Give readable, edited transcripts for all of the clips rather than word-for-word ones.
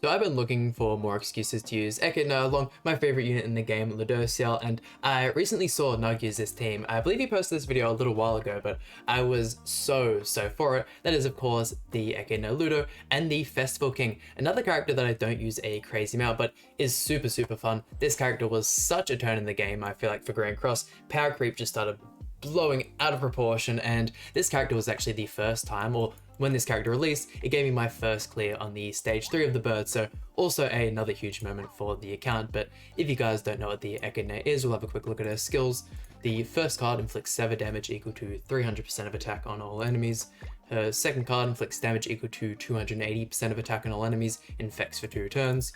So I've been looking for more excuses to use ECHIDNA along my favorite unit in the game, Ludociel, and I recently saw Nug use this team. I believe he posted this video a little while ago, but I was so for it. That is, of course, the ECHIDNA Ludo and the Festival King, another character that I don't use a crazy amount, but is super fun. This character was such a turn in the game, I feel like, for Grand Cross. Power creep just started blowing out of proportion, and this character was actually the first time, or when this character released, it gave me my first clear on the stage 3 of the bird, so also another huge moment for the account. But if you guys don't know what the ECHIDNA is, we'll have a quick look at her skills. The first card inflicts 7 damage equal to 300% of attack on all enemies. Her second card inflicts damage equal to 280% of attack on all enemies, infects for 2 turns.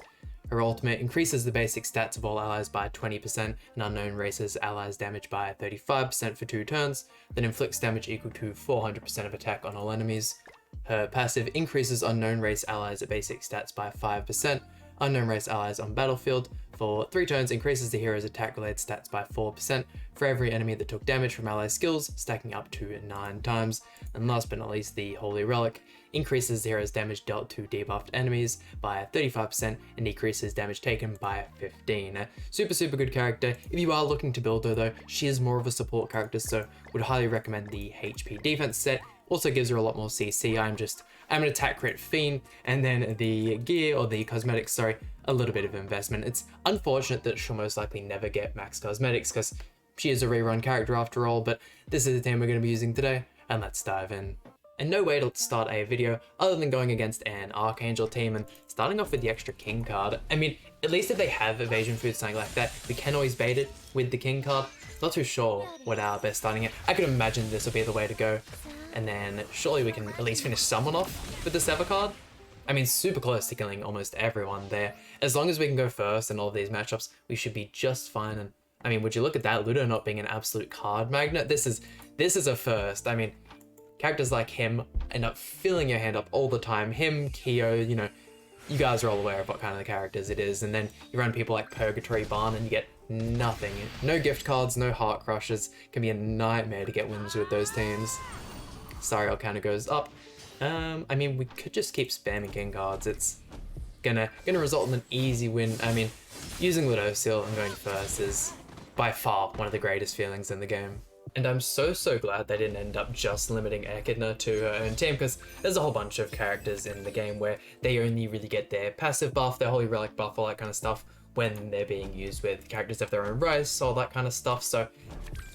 Her ultimate increases the basic stats of all allies by 20% and unknown races allies damage by 35% for 2 turns, then inflicts damage equal to 400% of attack on all enemies. Her passive increases unknown race allies at basic stats by 5%, unknown race allies on battlefield for 3 turns, increases the hero's attack related stats by 4% for every enemy that took damage from ally skills, stacking up to 9 times. And last but not least, the Holy Relic increases the hero's damage dealt to debuffed enemies by 35% and decreases damage taken by 15. Super good character. If you are looking to build her though, she is more of a support character, so would highly recommend the HP defense set. Also gives her a lot more CC. I'm an attack crit fiend, and then the gear, or the cosmetics, sorry, a little bit of investment. It's unfortunate that she'll most likely never get max cosmetics because she is a rerun character after all, but this is the team we're going to be using today, and let's dive in. And no way to start a video other than going against an Archangel team and starting off with the extra King card. I mean, at least if they have evasion food, something like that, we can always bait it with the King card. Not too sure what our best starting it. I could imagine this will be the way to go. And then surely we can at least finish someone off with the Sever card. I mean, super close to killing almost everyone there. As long as we can go first in all of these matchups, we should be just fine. And I mean, would you look at that, Ludo not being an absolute card magnet? This is a first. I mean, characters like him end up filling your hand up all the time. Him, Keo, you know, you guys are all aware of what kind of characters it is. And then you run people like Purgatory Barn and you get nothing. No gift cards, no heart crushes. Can be a nightmare to get wins with those teams. Sorry, our counter goes up. I mean, we could just keep spamming King cards. It's gonna result in an easy win. I mean, using Ludociel and going first is by far one of the greatest feelings in the game. And I'm so glad they didn't end up just limiting ECHIDNA to her own team, because there's a whole bunch of characters in the game where they only really get their passive buff, their Holy Relic buff, all that kind of stuff, when they're being used with characters of their own race, all that kind of stuff. So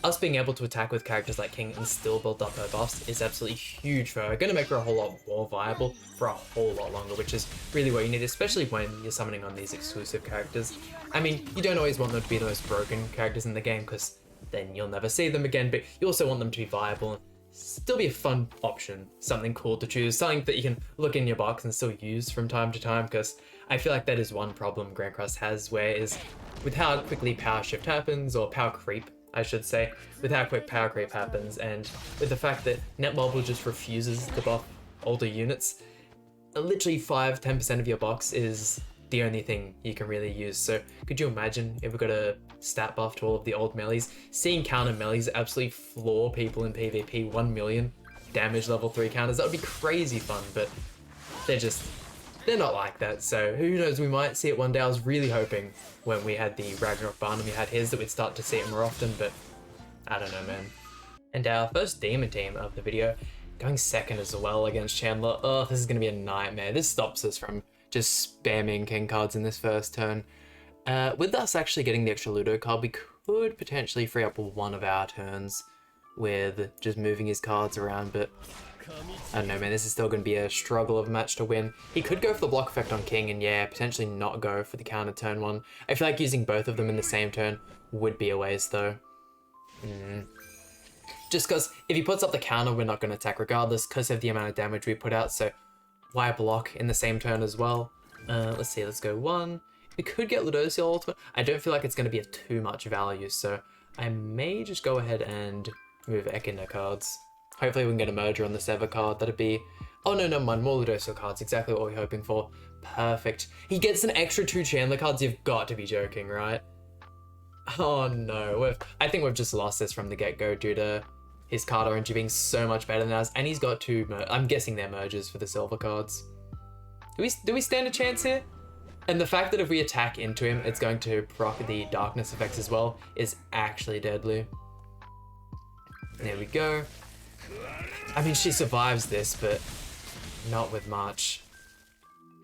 us being able to attack with characters like King and still build up her buffs is absolutely huge for her. Gonna make her a whole lot more viable for a whole lot longer, which is really what you need, especially when you're summoning on these exclusive characters. I mean, you don't always want them to be the most broken characters in the game, because then you'll never see them again, but you also want them to be viable and still be a fun option, something cool to choose, something that you can look in your box and still use from time to time, because I feel like that is one problem Grand Cross has, where is with how quickly power shift happens, or power creep, I should say, with how quick power creep happens, and with the fact that Netmobile just refuses to buff older units, literally 5-10% of your box is the only thing you can really use. So could you imagine if we got a stat buff to all of the old melees? Seeing counter melees absolutely floor people in PvP, 1 million damage level 3 counters, that would be crazy fun, but they're not like that, so who knows, we might see it one day. I was really hoping when we had the Ragnarok Barn and we had his that we'd start to see it more often, but I don't know, man. And our first demon team of the video, going second as well against Chandler. Oh, this is going to be a nightmare. This stops us from just spamming King cards in this first turn. With us actually getting the extra Ludo card, we could potentially free up one of our turns with just moving his cards around, but I don't know, man, this is still going to be a struggle of a match to win. He could go for the block effect on King and yeah, potentially not go for the counter turn 1. I feel like using both of them in the same turn would be a waste though. Just because if he puts up the counter, we're not going to attack regardless because of the amount of damage we put out, so why block in the same turn as well? Let's see, let's go 1. We could get Ludociel ultimate. I don't feel like it's going to be of too much value, so I may just go ahead and move ECHIDNA cards. Hopefully we can get a merger on the Sever card. That'd be... Oh no, never mind. More Ludociel cards. Exactly what we're hoping for. Perfect. He gets an extra 2 Chandler cards. You've got to be joking, right? Oh no. I think we've just lost this from the get-go due to his card RNG being so much better than us. And he's got 2... I'm guessing they're mergers for the silver cards. Do we stand a chance here? And the fact that if we attack into him, it's going to proc the darkness effects as well is actually deadly. There we go. I mean, she survives this, but not with much.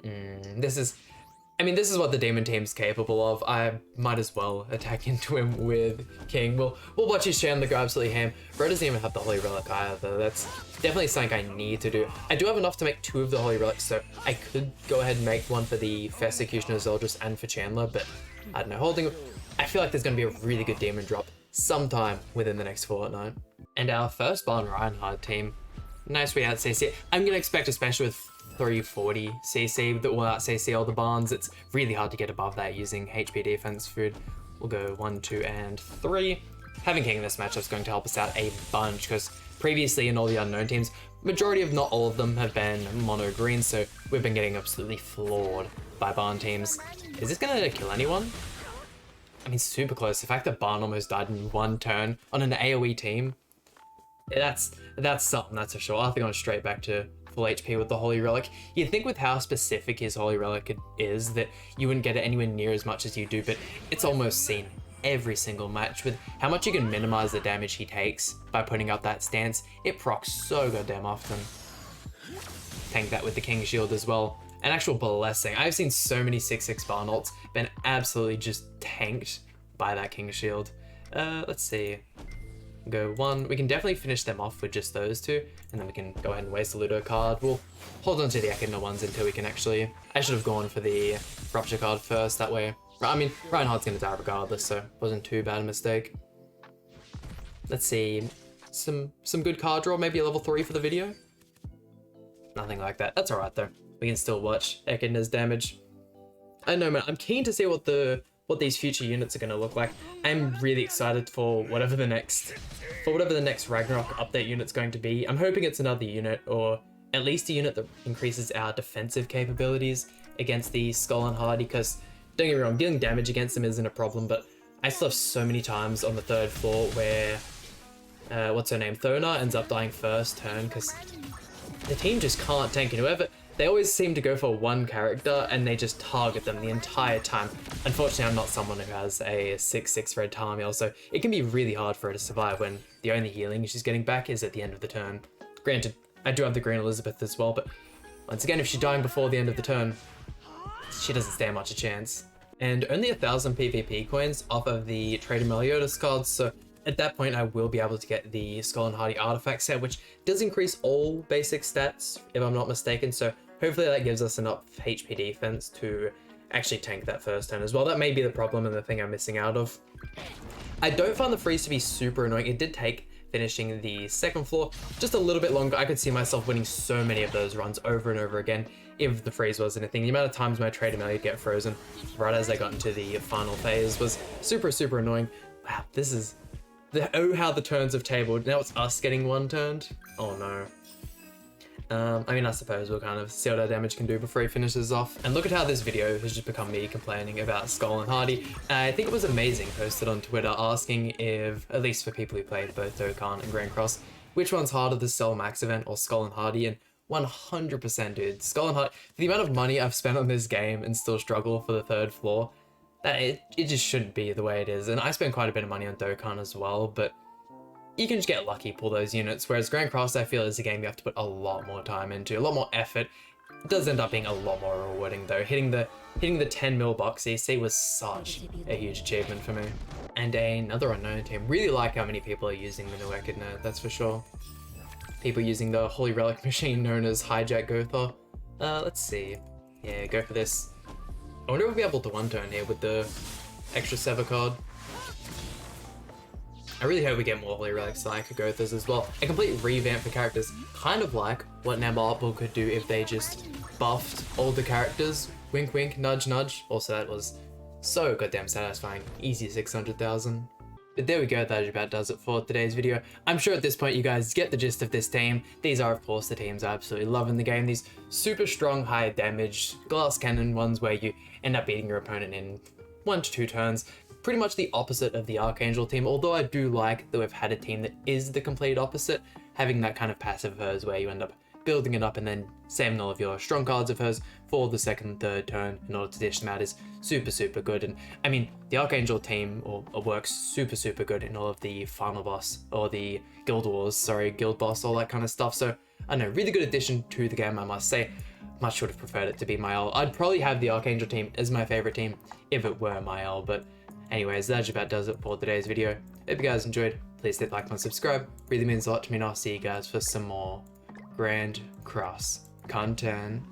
This is what the demon team's capable of. I might as well attack into him with King. We'll watch his Chandler go absolutely ham. Bro doesn't even have the Holy Relic either. That's definitely something I need to do. I do have enough to make 2 of the Holy Relics, so I could go ahead and make one for the Executioner Zeldris and for Chandler, but I don't know. I feel like there's going to be a really good demon drop sometime within the next fortnight. And our first Barn Reinhardt team, nice we out CC. I'm going to expect, especially with 340 CC that will out CC all the barns. It's really hard to get above that using HP defense food. We'll go 1, 2, and 3. Having King in this matchup is going to help us out a bunch because previously in all the unknown teams, majority of not all of them have been mono green, so we've been getting absolutely floored by barn teams. Is this gonna kill anyone? I mean, super close. The fact that Barn almost died in 1 turn on an AoE team, that's something, that's for sure. I think I'm straight back to full HP with the Holy Relic. You'd think with how specific his Holy Relic is that you wouldn't get it anywhere near as much as you do, but it's almost seen every single match with how much you can minimize the damage he takes by putting up that stance. It procs so goddamn often. Tank that with the King Shield as well. An actual blessing. I've seen so many 6-6 Barn ults been absolutely just tanked by that King Shield. Let's see. Go 1. We can definitely finish them off with just those 2, and then we can go ahead and waste the Ludo card. We'll hold on to the Echidna ones until we can actually... I should have gone for the Rupture card first, that way. I mean, Reinhardt's gonna die regardless, so wasn't too bad a mistake. Let's see. Some good card draw, maybe a level 3 for the video? Nothing like that. That's alright though. We can still watch Echidna's damage. I know, man, I'm keen to see what these future units are going to look like. I'm really excited for whatever the next Ragnarok update unit's going to be. I'm hoping it's another unit, or at least a unit that increases our defensive capabilities against the Skull and Hardy, because don't get me wrong, dealing damage against them isn't a problem, but I still have so many times on the 3rd floor where what's her name, Thona ends up dying first turn because the team just can't tank, and whoever, they always seem to go for one character and they just target them the entire time. Unfortunately, I'm not someone who has a 6-6 red Tarmiel, so it can be really hard for her to survive when the only healing she's getting back is at the end of the turn. Granted, I do have the Green Elizabeth as well, but once again, if she's dying before the end of the turn, she doesn't stand much a chance. And only 1,000 PvP coins off of the Trader Meliodas cards, so at that point I will be able to get the Skull and Hardy artifact set, which does increase all basic stats, if I'm not mistaken, so hopefully that gives us enough HP defense to actually tank that first turn as well. That may be the problem and the thing I'm missing out of. I don't find the freeze to be super annoying. It did take finishing the 2nd floor just a little bit longer. I could see myself winning so many of those runs over and over again if the freeze wasn't a thing. The amount of times my Trader Mel would get frozen right as I got into the final phase was super, super annoying. Wow, this is... how the turns have tabled. Now it's us getting 1 turned. Oh no. I mean, I suppose we'll kind of see what our damage can do before he finishes off. And look at how this video has just become me complaining about Skull and Hardy. I think it was amazing posted on Twitter asking if, at least for people who played both Dokkan and Grand Cross, which one's harder, the Cell Max event or Skull and Hardy? And 100% dude, Skull and Hardy, for the amount of money I've spent on this game and still struggle for the 3rd floor, that it just shouldn't be the way it is. And I spent quite a bit of money on Dokkan as well, but you can just get lucky, pull those units, whereas Grand Cross, I feel, is a game you have to put a lot more time into, a lot more effort. It does end up being a lot more rewarding though. Hitting the 10 mil box EC was such a huge achievement for me. And another unknown team. Really like how many people are using the new Echidna, that's for sure. People using the Holy Relic machine known as Hijack Gotha. Let's see. Yeah, go for this. I wonder if we'll be able to 1-turn here with the extra Sever card. I really hope we get more Holy Relics like Gothas as well. A complete revamp for characters, kind of like what Nambalpal could do if they just buffed all the characters. Wink wink, nudge nudge. Also, that was so goddamn satisfying. Easy 600,000. But there we go, that about does it for today's video. I'm sure at this point you guys get the gist of this team. These are of course the teams I absolutely love in the game. These super strong, high damage, glass cannon ones where you end up beating your opponent in 1 to 2 turns. Pretty much the opposite of the Archangel team, although I do like that we've had a team that is the complete opposite, having that kind of passive hers where you end up building it up and then saving all of your strong cards of hers for the second and third turn in order to dish them out is super good. And I mean, the Archangel team works super good in all of the final boss or the guild boss, all that kind of stuff. So I don't know, really good addition to the game, I must say. Much would have preferred it to be my L. I'd probably have the Archangel team as my favorite team if it were my L, but anyways, that just about does it for today's video. Hope you guys enjoyed. Please hit like and subscribe. Really means a lot to me, and I'll see you guys for some more Grand Cross content.